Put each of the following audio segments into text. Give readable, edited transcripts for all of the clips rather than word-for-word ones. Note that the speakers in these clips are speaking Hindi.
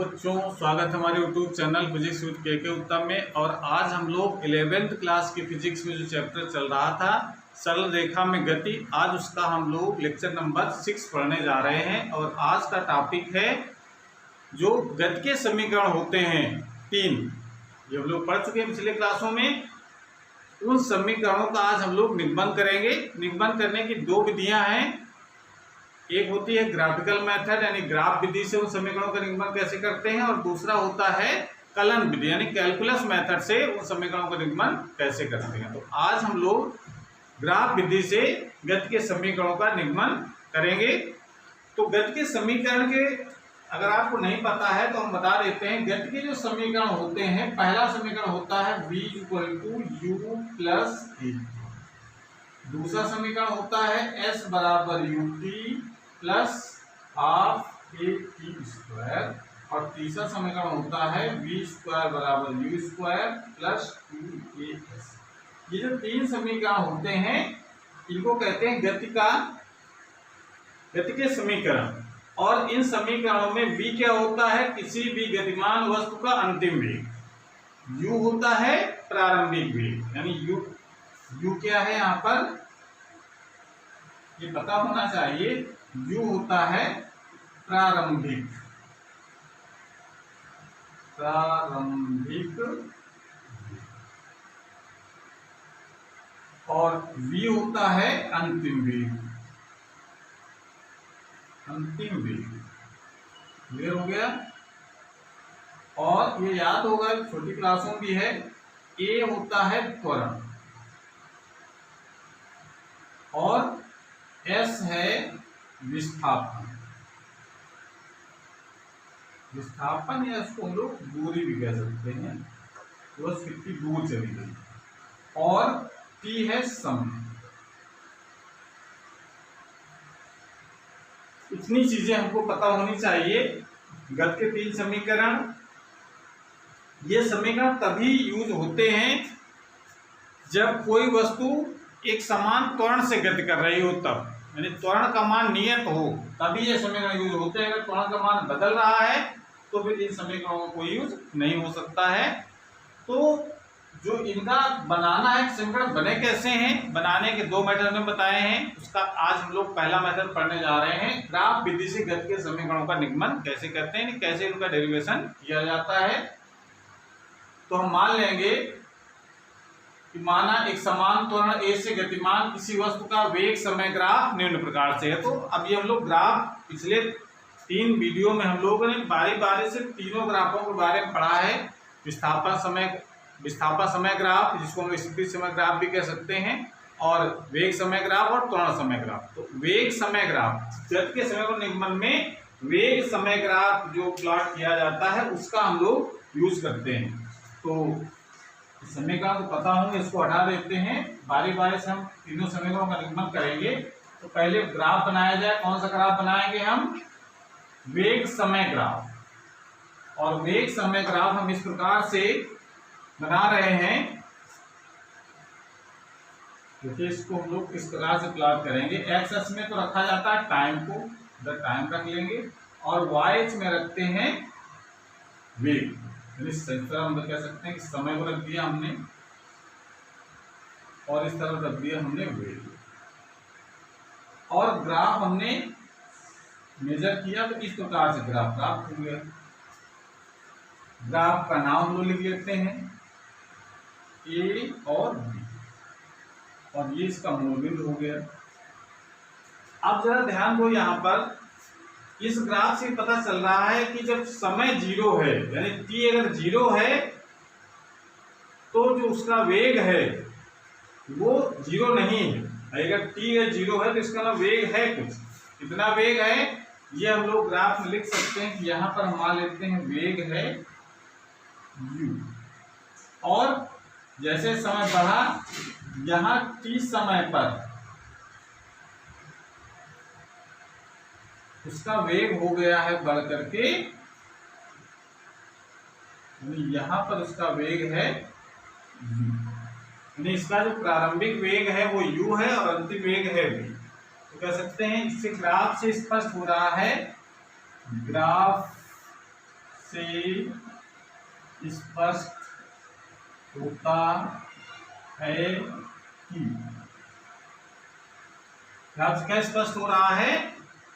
बच्चों, स्वागत है हमारे YouTube चैनल फिजिक्स विद के उत्तम में। और आज हम लोग 11th क्लास की फिजिक्स में जो चैप्टर चल रहा था सरल रेखा में गति, आज उसका हम लोग लेक्चर नंबर 6 पढ़ने जा रहे हैं। और आज का टॉपिक है जो गति के समीकरण होते हैं 3, ये हम लोग पढ़ चुके हैं पिछले क्लासों में। उन समीकरणों का आज हम लोग निगमन करेंगे। निगमन करने की 2 विधियां हैं। एक होती है ग्राफिकल मेथड, यानी ग्राफ विधि से उन समीकरणों का निगमन कैसे करते हैं, और दूसरा होता है कलन विधि यानी कैलकुलस मेथड से उन समीकरणों का निगमन कैसे करते हैं। तो आज हम लोग ग्राफ विधि से गति के समीकरणों का निगमन करेंगे। तो गति के समीकरण के अगर आपको नहीं पता है तो हम बता देते हैं। गति के जो समीकरण होते हैं, पहला समीकरण होता है v = u + v। दूसरा समीकरण होता है s = ut + ½ और तीसरा समीकरण होता है v² = u² + 2as। ये जो 3 समीकरण होते हैं इनको कहते हैं गति के समीकरण। और इन समीकरणों में v क्या होता है, किसी भी गतिमान वस्तु का अंतिम वेग। u होता है प्रारंभिक वेग, यानी u क्या है यहाँ पर ये पता होना चाहिए। u होता है प्रारंभिक और v होता है अंतिम वेग। क्लियर हो गया। और ये याद होगा, छोटी क्लासों भी है। a होता है त्वरण और s है विस्थापन या इसको हम लोग दूरी भी कह सकते हैं, बस कितनी दूर चली गई। और t है समय। इतनी चीजें हमको पता होनी चाहिए। गति के 3 समीकरण, ये समीकरण तभी यूज होते हैं जब कोई वस्तु एक समान त्वरण से गति कर रही हो, तब यानी त्वरण का मान नियत हो तभी ये समीकरण यूज होते हैं। अगर त्वरण का मान बदल रहा है तो फिर इन समीकरणों का कोई यूज नहीं हो सकता है। तो जो इनका बनाना है, समीकरण बने कैसे हैं, बनाने के 2 मेथड में बताए हैं। उसका आज हम लोग पहला मेथड पढ़ने जा रहे हैं। ग्राफ विधि से गति के समीकरणों का निगमन कैसे करते हैं, कैसे इनका डेरिवेशन किया जाता है। तो हम मान लेंगे कि माना एक समान त्वरण a से गतिमान किसी वस्तु का वेग समय ग्राफ निम्न प्रकार से है। तो अभी हम लोग ग्राफ पिछले 3 वीडियो में हम लोगों ने बारी बारी से तीनों ग्राफों के बारे में पढ़ा है। विस्थापन समय ग्राफ, जिसको हम स्थिति समय ग्राफ भी कह सकते हैं, और वेग समय ग्राफ और त्वरण समय ग्राफ। तो वेग समय ग्राफ, गति के समय को निगमन में वेग समय ग्राफ जो प्लॉट किया जाता है उसका हम लोग यूज करते हैं। तो समीकरण को पता होंगे, इसको हटा देते हैं। बारी बारी से हम तीनों समीकरणों का निगमन करेंगे। तो पहले ग्राफ बनाया जाए। कौन सा ग्राफ बनाएंगे हम, वेग समय ग्राफ। और वेग समय ग्राफ हम इस प्रकार से बना रहे हैं, क्योंकि इसको हम लोग इस प्रकार से प्लॉट करेंगे। एक्स अक्ष में तो रखा जाता है टाइम को, इधर टाइम रख लेंगे, और वाई अक्ष में रखते हैं वेग। इस तरह हम कह सकते हैं कि समय को रख दिया हमने और इस तरह रख दिया हमने वेग। और ग्राफ हमने मेजर किया तो इस प्रकार से ग्राफ प्राप्त हो गया। ग्राफ का नाम हम लोग लिख लेते हैं ए और बी, और ये इसका मूल बिंदु हो गया। अब जरा ध्यान दो, यहाँ पर इस ग्राफ से पता चल रहा है कि जब समय 0 है, यानी t अगर 0 है तो जो उसका वेग है वो 0 नहीं है। अगर t 0 है तो इसका वेग है कुछ। कितना वेग है ये हम लोग ग्राफ में लिख सकते हैं कि यहाँ पर हम मान लेते हैं वेग है u। और जैसे समय बढ़ा, यहाँ t समय पर उसका वेग हो गया है बढ़ करके, यहाँ पर उसका वेग है u। इसका जो प्रारंभिक वेग है वो u है और अंतिम वेग है v। तो कह सकते हैं इससे ग्राफ से स्पष्ट हो रहा है, ग्राफ से स्पष्ट होता है कि क्या स्पष्ट हो रहा है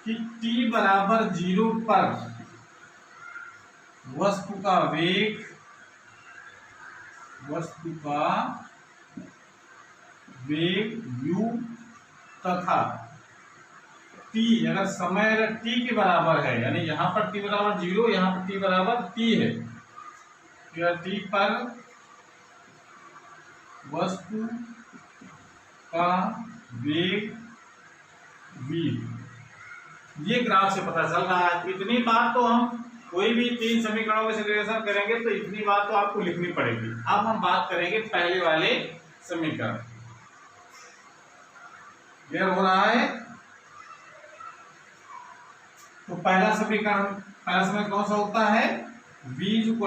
कि t बराबर 0 पर वस्तु का वेग u तथा t अगर समय अगर t के बराबर है, यानी यहाँ पर t बराबर 0, यहाँ पर t बराबर t है, तो t पर वस्तु का वेग v, ये ग्राफ से पता चल रहा है। इतनी बात तो हम कोई भी 3 समीकरणों में इंटीग्रेशन करेंगे तो इतनी बात तो आपको लिखनी पड़ेगी। अब हम बात करेंगे पहले वाले समीकरण। क्लियर हो रहा है? तो पहला समीकरण कौन सा होता है? v = u +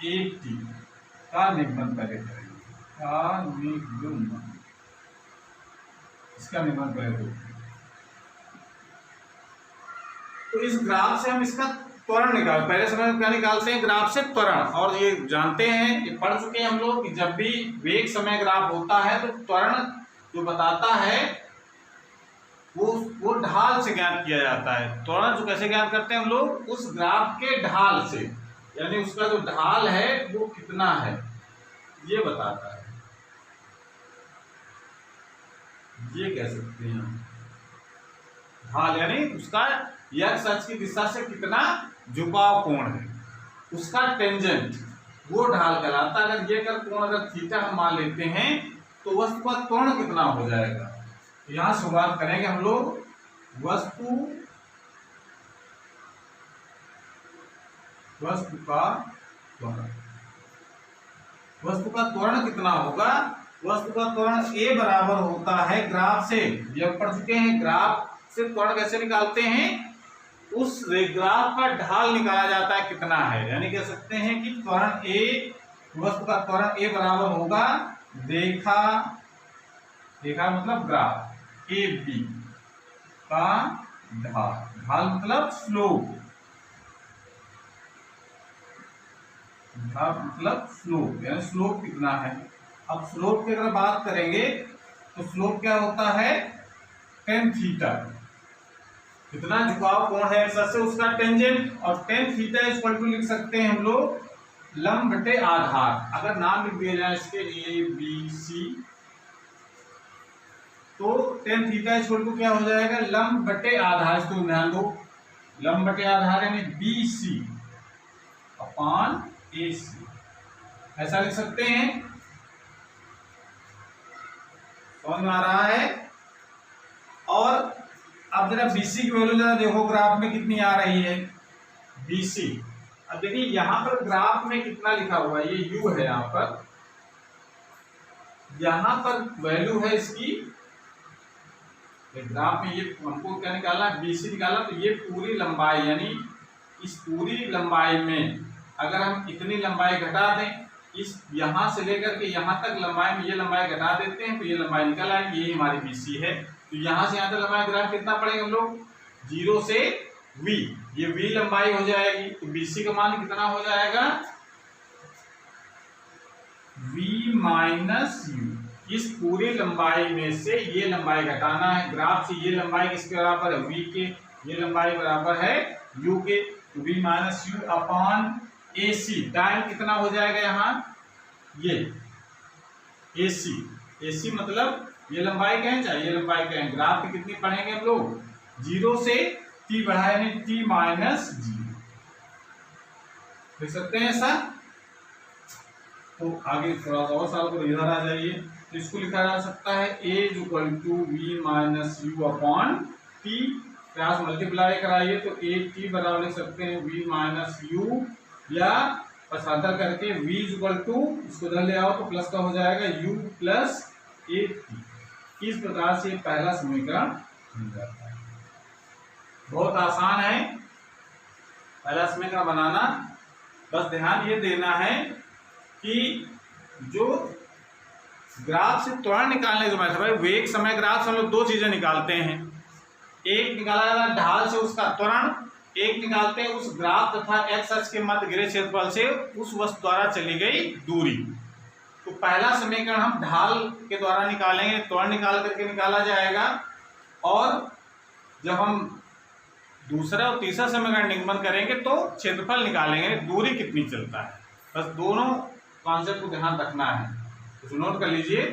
at का निगमन करेंगे, इसका निगमन करेंगे। तो इस ग्राफ से हम इसका त्वरण निकाल, पहले समय क्या निकालते हैं? ग्राफ से त्वरण। और ये जानते हैं, ये पढ़ चुके हैं हम लोग कि जब भी वेग समय ग्राफ होता है तो त्वरण जो बताता है वो ढाल से ज्ञात किया जाता है। त्वरण जो कैसे ज्ञात करते हैं हम लोग? उस ग्राफ के ढाल से, यानी उसका जो ढाल है वो कितना है ये बताता है। ये कह सकते हैं हम ढाल, यानी उसका x अक्ष की दिशा से कितना झुकाव कोण है, उसका टेंजेंट वो ढाल कहलाता है। अगर ये कोण अगर थीटा हम मान लेते हैं तो वस्तु का त्वरण कितना हो जाएगा। यहां शुरुआत करेंगे हम लोग। वस्तु का त्वरण कितना होगा? वस्तु का त्वरण a बराबर होता है ग्राफ से, ये पढ़ चुके हैं। ग्राफ से त्वरण कैसे निकालते हैं? उस ग्राफ का ढाल निकाला जाता है कितना है, यानी कह सकते हैं कि त्वरण a, वस्तु का त्वरण a बराबर होगा रेखा मतलब ग्राफ AB का ढाल मतलब स्लोप, यानी स्लोप कितना है। अब स्लोप की अगर बात करेंगे तो स्लोप क्या होता है? tan थीटा, कितना झुकाव कोण है x से उसका टेंजेंट, और tan थीटा = लिख सकते हैं हम लोग लंब बटे आधार। अगर नाम लिख दिया जाए इसके ABC तो tan थीटा = क्या हो जाएगा? लंब बटे आधार। इसको ध्यान दो, लंब बटे आधार यानी BC / AC, ऐसा लिख सकते हैं। समझ में आ रहा है? और अब जरा BC की वैल्यू जरा देखो ग्राफ में कितनी आ रही है BC। अब देखिए यहां पर ग्राफ में कितना लिखा हुआ है, ये U है, यहां पर वैल्यू है इसकी ग्राफ में। ये हमको क्या निकाला? BC निकाला। तो ये पूरी लंबाई, यानी इस पूरी लंबाई में अगर हम इतनी लंबाई घटा दें, इस यहां से लेकर के यहां तक लंबाई में ये लंबाई घटा देते हैं तो ये लंबाई निकल आएगी, ये हमारी BC है। तो यहां से यहां तक लंबाई ग्राफ कितना पड़ेगा हम लोग? 0 से V, ये V लंबाई हो जाएगी। तो BC का मान कितना हो जाएगा? V - U। इस पूरी लंबाई में से ये लंबाई घटाना है। ग्राफ से ये लंबाई किसके बराबर है? V के। ये लंबाई बराबर है U के। तो V - U / AC। टाइम कितना हो जाएगा यहाँ? ये AC मतलब ये लंबाई कहें चाहे ये लंबाई कहें, ग्राफ की कितनी पढ़ेंगे हम लोग? 0 से t बढ़ाए यानी t - 0 देख सकते हैं ऐसा। तो आगे थोड़ा सा और साल को इधर आ जाइए, तो इसको लिखा जा सकता है A = V - U / t। यहाँ से मल्टीप्लाई कराइए तो AT बराबर लिख सकते हैं V - U, या पसाधर करके V = इसको इधर ले आओ तो प्लस का हो जाएगा U + AT। इस प्रकार से पहला समीकरण बन जाता है। बहुत आसान है पहला समीकरण बनाना। बस ध्यान ये देना है कि जो ग्राफ से त्वरण निकालने का मतलब है, वेग समय ग्राफ से हम लोग 2 चीजें निकालते हैं। एक निकाला जाता है ढाल से उसका त्वरण, एक निकालते हैं उस ग्राफ तथा एक्स अक्ष के मध्य घिरे क्षेत्रफल से उस वस्तु द्वारा चली गई दूरी। तो पहला समीकरण हम ढाल के द्वारा निकालेंगे, त्वरण निकाल करके निकाला जाएगा। और जब हम दूसरा और तीसरा समीकरण निगमन करेंगे तो क्षेत्रफल निकालेंगे, दूरी कितनी चलता है। बस दोनों कॉन्सेप्ट को ध्यान रखना है, तो नोट कर लीजिए।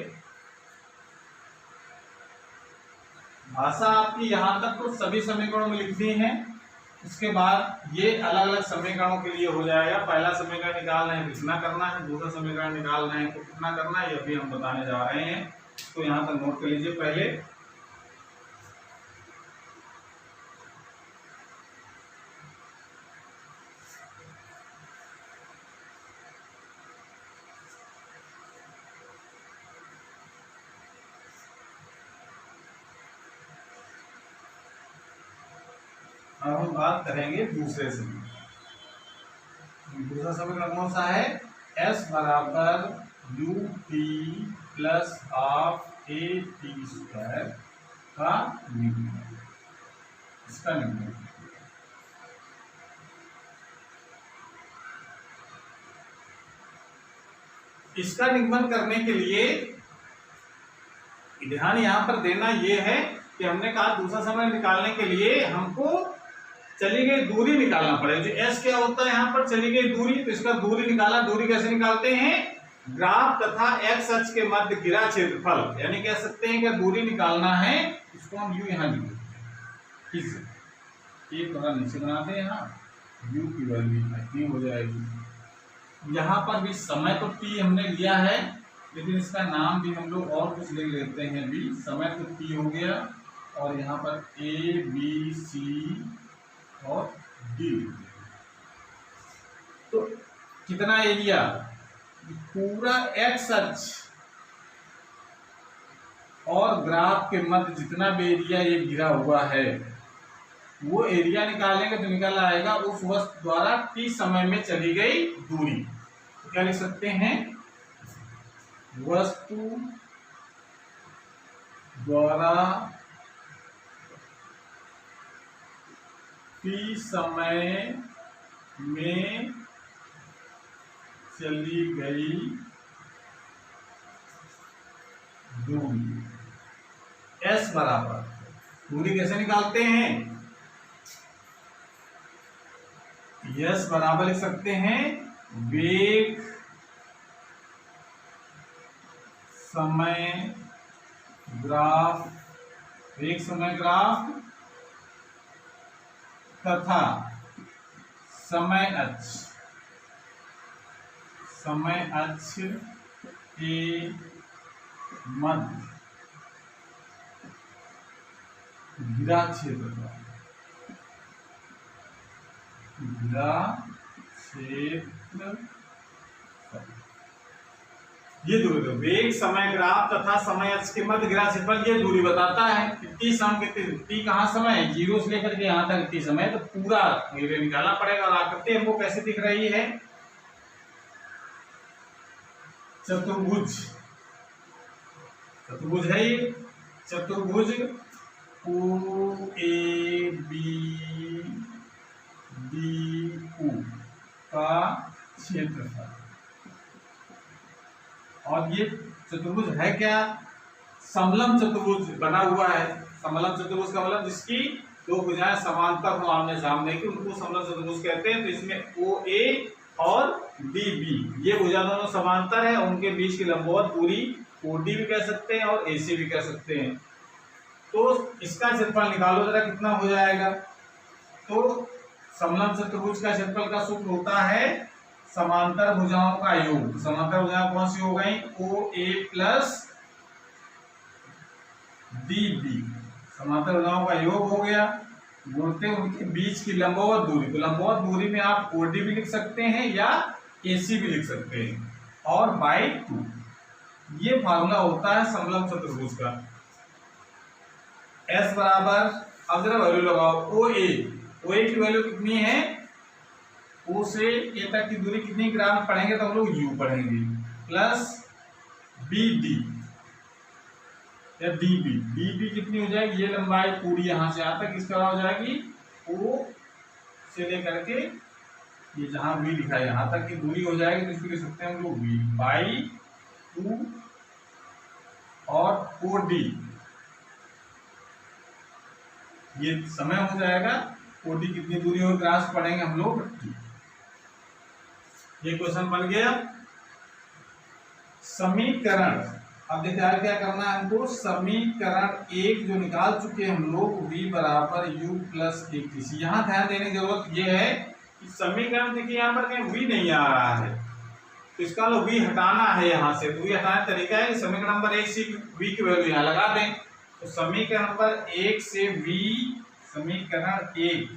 भाषा आपकी यहाँ तक तो सभी समीकरणों में लिखनी है, उसके बाद ये अलग अलग समीकरणों के लिए हो जाएगा। पहला समीकरण निकालना है तो कितना करना है, दूसरा समीकरण निकालना है तो कितना करना है, ये भी हम बताने जा रहे हैं। तो यहाँ तक नोट कर लीजिए पहले। अब हम बात करेंगे दूसरे समीकरण। दूसरा समीकरण कौन सा है, s बराबर U T plus half A T square का निगमन, इसका निगमन। इसका निगमन करने के लिए ध्यान यहाँ पर देना ये है कि हमने कहा दूसरा समीकरण निकालने के लिए हमको चली गई दूरी निकालना पड़ेगा। जो s क्या होता है यहाँ पर चली गई दूरी, तो इसका दूरी निकाला। दूरी कैसे निकालते हैं, ग्राफ तथा x अक्ष के मध्य घिरा क्षेत्रफल, यानी कह सकते हैं कि दूरी निकालना है, इसको हम u यहाँ लिख देते हैं, एक थोड़ा नीचे बनाते हैं, यहाँ u की वैल्यू इतनी हो जाएगी। यहाँ पर भी समय तो t हमने लिया है, लेकिन इसका नाम भी हम लोग और कुछ ले लेते हैं भी। समय तो t हो गया, और यहाँ पर a b c और D। तो कितना एरिया, पूरा एक्स अक्ष और ग्राफ के मध्य जितना भी एरिया ये घिरा हुआ है, वो एरिया निकालेंगे तो निकल आएगा उस वस्तु द्वारा t समय में चली गई दूरी। तो क्या लिख सकते हैं, वस्तु द्वारा t समय में चली गई दूरी। s बराबर, दूरी कैसे निकालते हैं, s बराबर लिख सकते हैं वेग समय ग्राफ, वेग समय ग्राफ तथा समय अक्ष के मध्य घिरा क्षेत्रफल, ये दूरी। तो वेग समय ग्राफ तथा समय अक्ष के मध्य घिरा क्षेत्रफल ये दूरी बताता है कि टी सम कितनी, टी कहाँ समय है, 0 से लेकर के यहाँ तक टी समय, तो पूरा एरिया निकालना पड़ेगा। और आकृति हमको कैसे दिख रही है, चतुर्भुज, चतुर्भुज है ये, चतुर्भुज ओ ए बी डी ओ का क्षेत्रफल। और ये चतुर्भुज है क्या, समलंब चतुर्भुज बना हुआ है। समलंब चतुर्भुज का मतलब जिसकी दो भुजाएं समांतर हो आमने सामने की, उनको समलंब चतुर्भुज कहते हैं। तो इसमें ओ ए और डी बी ये भुजा दोनों समांतर है, उनके बीच की लंबवत दूरी ओ डी भी कह सकते हैं और ए सी भी कह सकते हैं। तो इसका क्षेत्रफल निकालो जरा, कितना हो जाएगा। तो समलंब चतुर्भुज का क्षेत्रफल का सूत्र होता है समांतर भुजाओं का योग। समांतर भुजाएं कौन सी हो गई, ओ ए प्लस डी बी, समांतर भुजाओं का योग हो गया, गुणते उनके बीच की लंबवत दूरी। तो लंबवत दूरी में आप ओ डी भी लिख सकते हैं या ए सी भी लिख सकते हैं, और बाई 2 ये फार्मूला होता है समलंब चतुर्भुज का। S बराबर, अब जरा वैल्यू लगाओ, ओ ए की वैल्यू कितनी है, ओ से ए तक की दूरी कितनी ग्राम पढ़ेंगे तो हम लोग यू पढ़ेंगे, प्लस बी डी या डी बी कितनी हो जाएगी, ये लंबाई पूरी यहां से यहां तक, इसके बाद हो जाएगी ओ से लेकर के ये जहाँ v लिखा है यहाँ तक की दूरी हो जाएगी, तो इसको लिख सकते हैं हम लोग v बाई 2 और 4d, ये समय हो जाएगा। 4d कितनी दूरी और ग्राफ पढ़ेंगे हम लोग t। ये क्वेश्चन बन गया। समीकरण, अब देखिए यार क्या करना है हमको, समीकरण एक जो निकाल चुके हैं हम लोग v बराबर u प्लस ATC। यहाँ ध्यान देने की जरूरत ये है कि समीकरण देखिए यहाँ पर कहीं v नहीं आ रहा है, तो इसका लो v हटाना है यहाँ से। तो v हटाने का तरीका है कि समीकरण नंबर 1 से v की वैल्यू यहाँ लगा दें। तो समीकरण नंबर 1 से v, समीकरण 1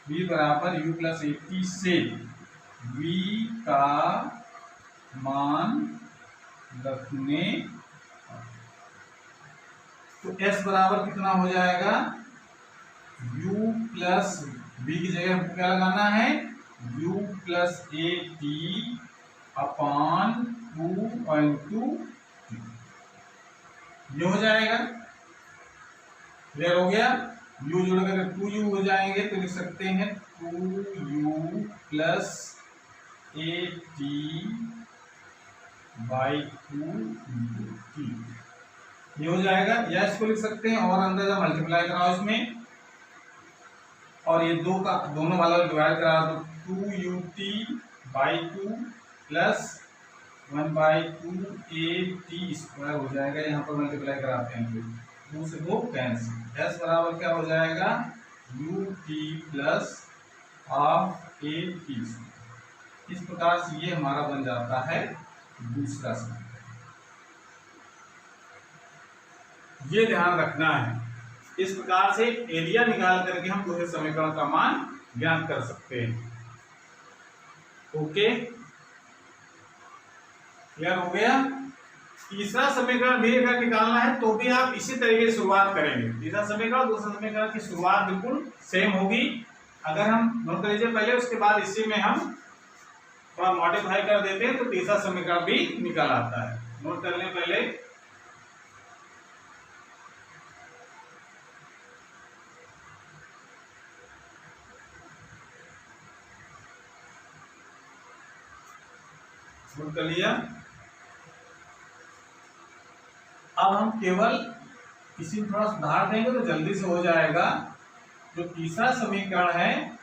v बराबर u प्लस ATC से v का मान रखने, तो s बराबर कितना हो जाएगा, u प्लस v की जगह हमको क्या लगाना है, u plus AT upon 2 into, ये हो जाएगा। क्लियर हो गया। u जोड़कर 2u हो जाएंगे, तो लिख सकते हैं 2u plus AT by 2 into t, ये हो जाएगा। या इसको लिख सकते हैं और अंदर जब मल्टीप्लाई कराओ इसमें, और ये दो का दोनों वाला डिवाइड करा दो, 2ut by 2 plus 1 by 2 AT square हो जाएगा। यहाँ पर मल्टीप्लाई कराते हैं तो 2 से 2 कैंसिल। s बराबर क्या हो जाएगा, ut प्लस हाफ AT। इस प्रकार से ये हमारा बन जाता है दूसरा समीकरण। ये ध्यान रखना है, इस प्रकार से एरिया निकाल करके हम दूसरे समीकरण का मान ज्ञात कर सकते हैं। ओके, क्लियर हो गया। तीसरा समीकरण भी अगर निकालना है तो भी आप इसी तरीके से शुरुआत करेंगे। तीसरा समीकरण दूसरा समीकरण की शुरुआत बिल्कुल सेम होगी। अगर हम नोट कर लीजिए पहले, उसके बाद इसी में हम थोड़ा मॉडिफाई कर देते हैं तो तीसरा समीकरण भी निकल आता है। नोट कर लें पहले। नोट कर लिया। अब हम केवल इसी में थोड़ा सुधार देंगे तो जल्दी से हो जाएगा। जो तीसरा समीकरण है,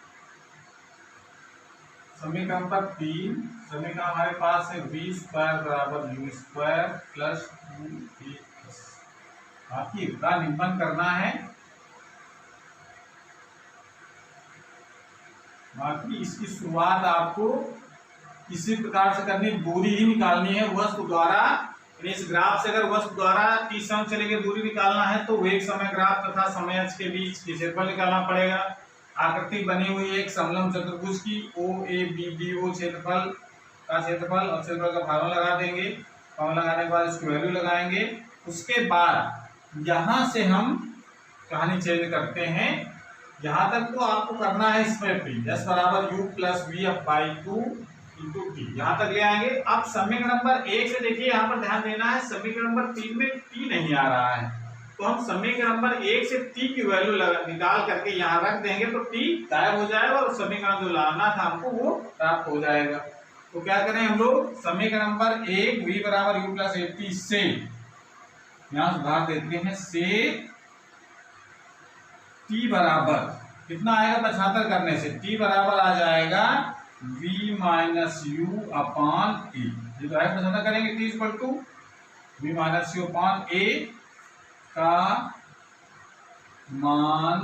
समीकरण पर 3, समीकरण हमारे पास है v स्क्वायर बराबर u स्क्वायर प्लस 2as। बाकी का निम्न करना है, बाकी इसकी शुरुआत आपको किसी प्रकार से करनी, दूरी ही निकालनी है वस्तु द्वारा। इस ग्राफ से अगर वस्तु द्वारा t समय चलेगी दूरी निकालना है तो वेग समय ग्राफ तथा समय अक्ष के बीच क्षेत्रफल निकालना पड़ेगा। आकृति बनी हुई है एक समलंब चतुर्भुज की, OABDO क्षेत्रफल का क्षेत्रफल और क्षेत्रफल का फार्मूला लगा देंगे। फार्मूला लगाने के बाद इसकी वैल्यू लगाएंगे। उसके बाद यहाँ से हम कहानी चेंज करते हैं। यहाँ तक तो आपको करना है इसमें भी, s बराबर u plus v up by 2 into T, यहाँ तक ले आएंगे। अब समीकरण नंबर 1 से देखिए, यहाँ पर ध्यान देना है, समीकरण नंबर 3 में t नहीं आ रहा है, तो हम समीकरण नंबर 1 से t की वैल्यू निकाल करके यहाँ रख देंगे तो t गायब हो जाएगा और समीकरण जो लाना था हमको वो प्राप्त हो जाएगा। तो क्या करें हम लोग, समीकरण नंबर 1 v बराबर u प्लस AT से यहाँ सुधार देते हैं, से t बराबर कितना आएगा 75 करने से, t बराबर आ जाएगा v minus u upon a. ये तो है, 75 करेंगे t equal to v minus u upon a का मान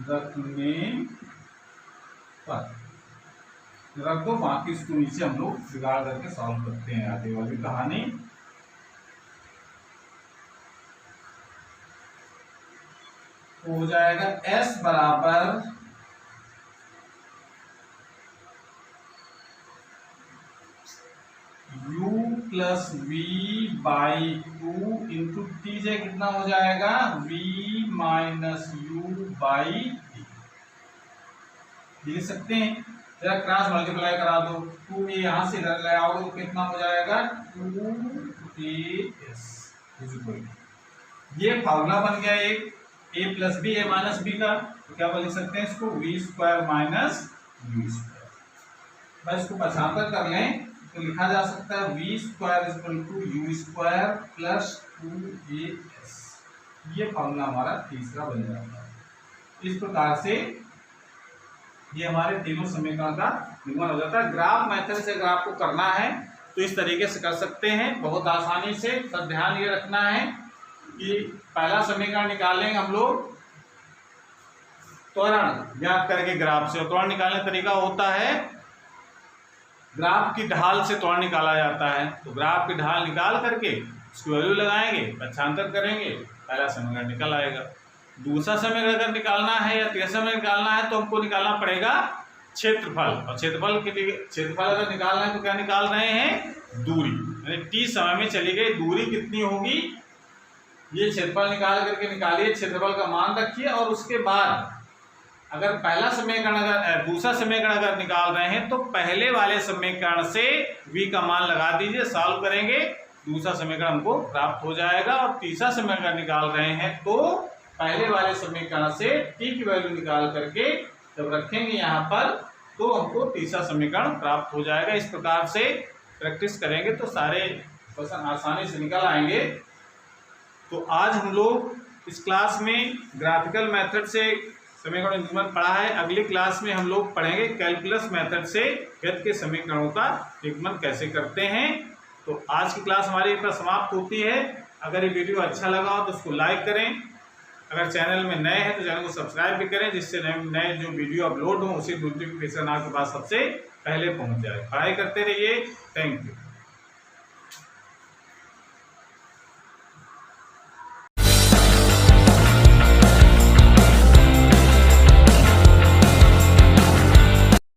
रखने पर रख दो। बाकी इसको नीचे हम लोग जुगाड़ करके सॉल्व करते हैं आगे वाली कहानी। तो हो जाएगा s बराबर u plus v by 2 into T से कितना हो जाएगा, v minus you by T. लिख सकते हैं, जरा क्रॉस मल्टीप्लाई करा दो, 2 ये यहाँ से इधर ले आओगे तो कितना हो जाएगा 2as। ये फार्मूला बन गया एक a plus B A minus B का। तो क्या लिख सकते हैं इसको V square minus U square. बस इसको पछातर कर लें तो लिखा जा सकता है V square equal to U square plus 2as। ये फॉर्मूला हमारा तीसरा बन जाता है। इस प्रकार से ये हमारे तीनों समीकरण का निगमन हो जाता है। ग्राफ मेथड से अगर आपको करना है तो इस तरीके से कर सकते हैं बहुत आसानी से। सब ध्यान ये रखना है कि पहला समीकरण निकालेंगे हम लोग त्वरण ज्ञात करके ग्राफ से। त्वरण निकालने का तरीका होता है ग्राफ की ढाल से त्वरण निकाला जाता है। तो ग्राफ की ढाल निकाल करके उसकी वैल्यू लगाएंगे, पक्षांतर करेंगे, पहला समीकरण निकल आएगा। दूसरा समीकरण अगर निकालना है या तीसरा समीकरण निकालना है तो हमको निकालना पड़ेगा क्षेत्रफल। और क्षेत्रफल के लिए क्षेत्रफल अगर निकालना है तो क्या निकाल रहे हैं? दूरी। यानी टी समय में चली गई दूरी कितनी होगी ये क्षेत्रफल निकाल करके निकालिए, क्षेत्रफल का मान रखिए। और उसके बाद अगर पहला समीकरण अगर दूसरा समीकरण अगर निकाल रहे हैं तो पहले वाले समीकरण से v का मान लगा दीजिए, सॉल्व करेंगे, दूसरा समीकरण हमको प्राप्त हो जाएगा। और तीसरा समीकरण निकाल रहे हैं तो पहले वाले समीकरण से t की वैल्यू निकाल करके जब रखेंगे यहाँ पर तो हमको तीसरा समीकरण प्राप्त हो जाएगा। इस प्रकार से प्रैक्टिस करेंगे तो सारे क्वेश्चन आसानी से निकल आएंगे। तो आज हम लोग इस क्लास में ग्राफिकल मेथड से समीकरण निगमन पढ़ा है। अगली क्लास में हम लोग पढ़ेंगे कैलकुलस मेथड से गणित के समीकरणों का निगमन कैसे करते हैं। तो आज की क्लास हमारी पर समाप्त होती है। अगर ये वीडियो अच्छा लगा हो तो उसको लाइक करें। अगर चैनल में नए हैं तो चैनल को सब्सक्राइब भी करें, जिससे नए जो वीडियो अपलोड हो उसी नोटिफिकेशन आपके पास सबसे पहले पहुंच जाए। पढ़ाई करते रहिए। Thank you.